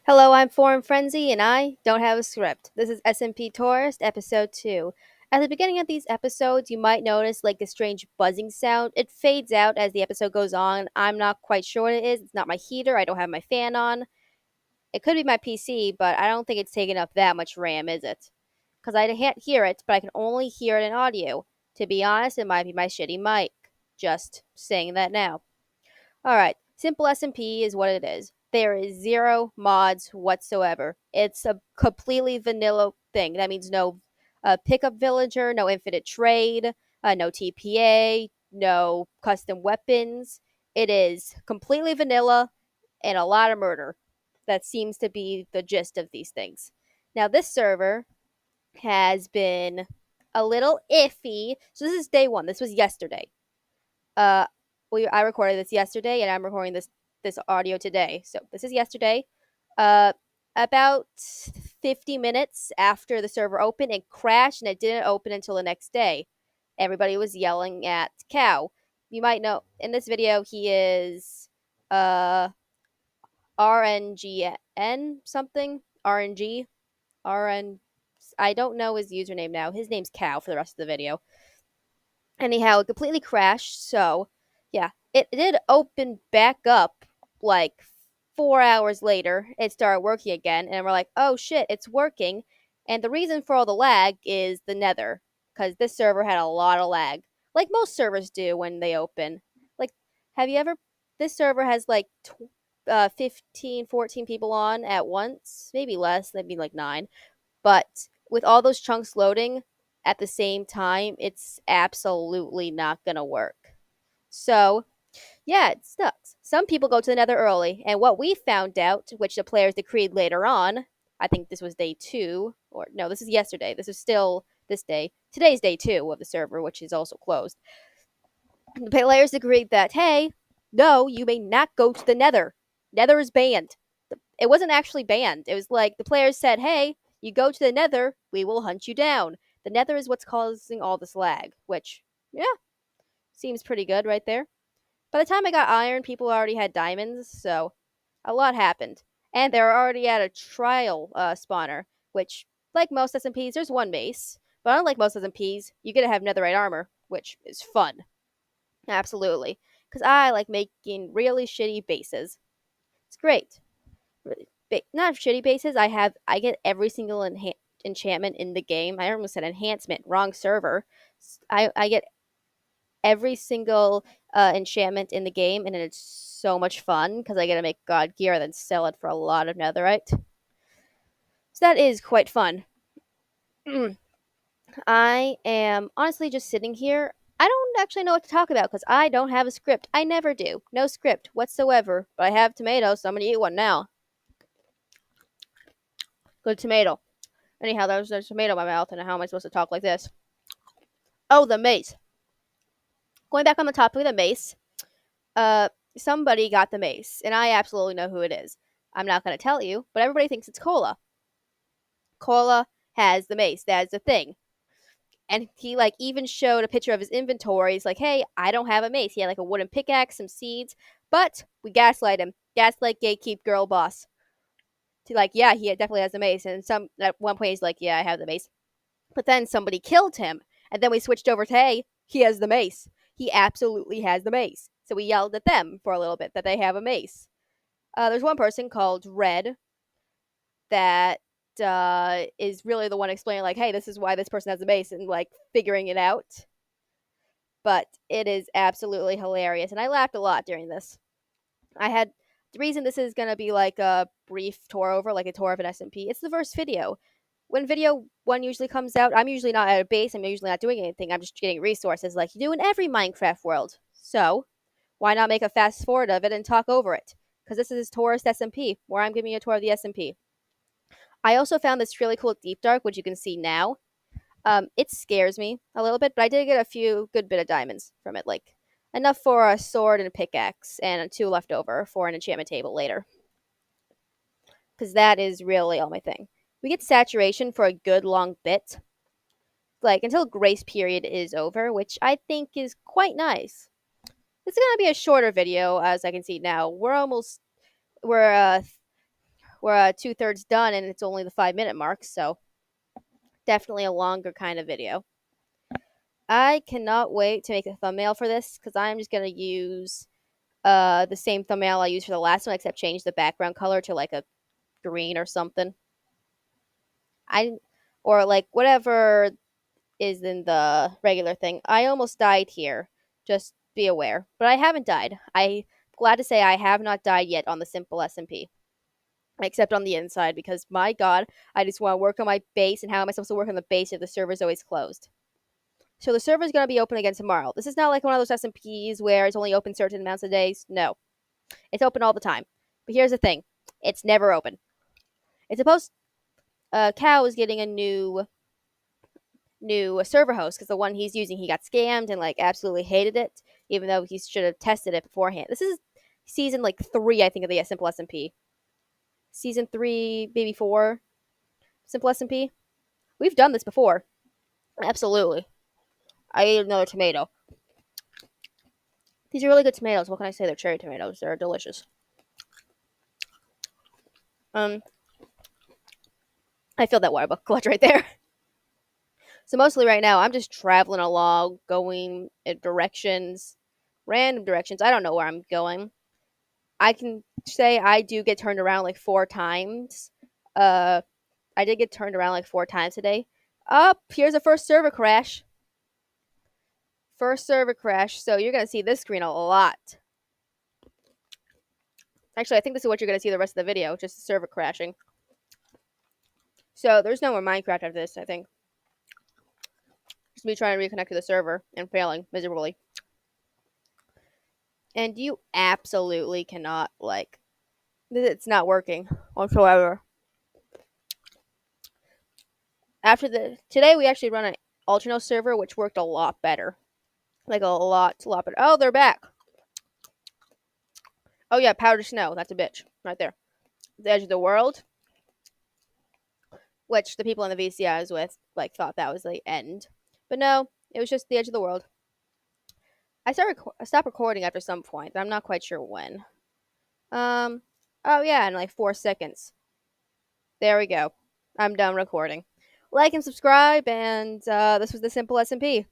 Hello, I'm Foreign Frenzy, and I don't have a script. This is SMP Tourist, Episode 2. At the beginning of these episodes, you might notice like a strange buzzing sound. It fades out as the episode goes on. I'm not quite sure what it is. It's not my heater. I don't have my fan on. It could be my PC, but I don't think it's taking up that much RAM, is it? Because I can't hear it, but I can only hear it in audio. To be honest, it might be my shitty mic. Just saying that now. All right, simple SMP is what it is. There is zero mods whatsoever. It's a completely vanilla thing. That means no pickup villager, no infinite trade, no TPA, no custom weapons. It is completely vanilla and a lot of murder. That seems to be the gist of these things. Now, this server has been a little iffy. So, this is day one. This was yesterday. Uh, I recorded this yesterday, and I'm recording this audio today. So this is yesterday. Uh, about 50 minutes after the server opened, it crashed, and it didn't open until the next day. Everybody was yelling at Cow. You might know in this video he is uh RNGN something RNG RN. I don't know his username now. His name's Cow for the rest of the video. Anyhow, it completely crashed. So, yeah, it did open back up like 4 hours later. It started working again, and we're like, oh shit, it's working. And the reason for all the lag is the nether, because this server had a lot of lag, like most servers do when they open. Like, have you ever? This server has like 15, 14 people on at once, maybe less, maybe like nine. But with all those chunks loading at the same time, it's absolutely not going to work. So, yeah, it sucks. Some people go to the nether early, and what we found out, which the players decreed later on, I think this was day two, or no, this is yesterday. This is still this day. Today's day two of the server, which is also closed. The players agreed that, hey, no, you may not go to the nether. Nether is banned. It wasn't actually banned. It was like the players said, hey, you go to the nether, we will hunt you down. The nether is what's causing all this lag, which, yeah, seems pretty good right there. By the time I got iron, people already had diamonds, so a lot happened. And they're already at a trial spawner, which, like most SMPs, there's one base. But unlike most SMPs, you get to have netherite armor, which is fun. Absolutely. Because I like making really shitty bases. It's great. Not shitty bases. I get every single enchantment in the game. I almost said enhancement, wrong server. I get every single enchantment in the game, and it's so much fun because I get to make god gear and then sell it for a lot of netherite. So that is quite fun. I am honestly just sitting here. I don't actually know what to talk about because I don't have a script. I never do. No script whatsoever. But I have tomatoes, so I'm gonna eat one now. Good tomato. Anyhow, there's a tomato in my mouth, and how am I supposed to talk like this? Oh, the mace. Going back on the topic of the mace, uh, somebody got the mace, and I absolutely know who it is. I'm not going to tell you, but everybody thinks it's Cola. Cola has the mace. That's the thing. And he like even showed a picture of his inventory. He's like, "Hey, I don't have a mace." He had like a wooden pickaxe, some seeds, but we gaslight him. Gaslight gatekeep girl boss. To like, yeah, he definitely has a mace. And some at one point he's like, "Yeah, I have the mace." But then somebody killed him. And then we switched over to, hey, he has the mace. He absolutely has the mace. So we yelled at them for a little bit that they have a mace. There's one person called Red that is really the one explaining, like, hey, this is why this person has a mace and, like, figuring it out. But it is absolutely hilarious. And I laughed a lot during this. I had the reason this is going to be like a brief tour over, like a tour of an SMP. It's the first video. When video one usually comes out, I'm usually not at a base. I'm usually not doing anything. I'm just getting resources like you do in every Minecraft world. So why not make a fast forward of it and talk over it? Because this is Tourist SMP, where I'm giving you a tour of the SMP. I also found this really cool deep dark, which you can see now. It scares me a little bit, but I did get a few good bit of diamonds from it, like enough for a sword and a pickaxe, and two left over for an enchantment table later. Because that is really all my thing. We get saturation for a good long bit, like until grace period is over, which I think is quite nice. This is gonna be a shorter video, as I can see now. We're we're 2/3 done, and it's only the 5-minute mark, so definitely a longer kind of video. I cannot wait to make a thumbnail for this because I'm just gonna use the same thumbnail I used for the last one, except change the background color to like a green or something. I or like whatever is in the regular thing. I almost died here. Just be aware. But I haven't died. I'm glad to say I have not died yet on the simple SMP. Except on the inside, because my god, I just want to work on my base, and how am I supposed to work on the base if the server's always closed? So the server's going to be open again tomorrow. This is not like one of those SMPs where it's only open certain amounts of days. No. It's open all the time. But here's the thing. It's never open. It's supposed Cow is getting a new server host because the one he's using, he got scammed and like absolutely hated it, even though he should have tested it beforehand. This is season like 3, I think, of the simple SMP. Season 3, maybe 4, simple SMP. We've done this before. Absolutely. I ate another tomato. These are really good tomatoes. What can I say? They're cherry tomatoes. They're delicious. I feel that water bucket clutch right there. So mostly right now, I'm just traveling along, going in directions, random directions. I don't know where I'm going. I can say I do get turned around like 4 times. I did get turned around like 4 times today. Here's the first server crash. First server crash. So you're gonna see this screen a lot. Actually, I think this is what you're gonna see the rest of the video, just the server crashing. So there's no more Minecraft after this, I think. Just me trying to reconnect to the server and failing miserably. And you absolutely cannot, like, it's not working whatsoever. Today we actually run an Alterno server, which worked a lot better. Like a lot better. Oh, they're back. Oh yeah, powdered snow. That's a bitch right there. The edge of the world, which the people in the VC I was with like thought that was the end, but no, it was just the edge of the world. I stopped recording after some point, but I'm not quite sure when. Oh yeah, in like 4 seconds. There we go. I'm done recording. Like and subscribe, and this was the simple SMP.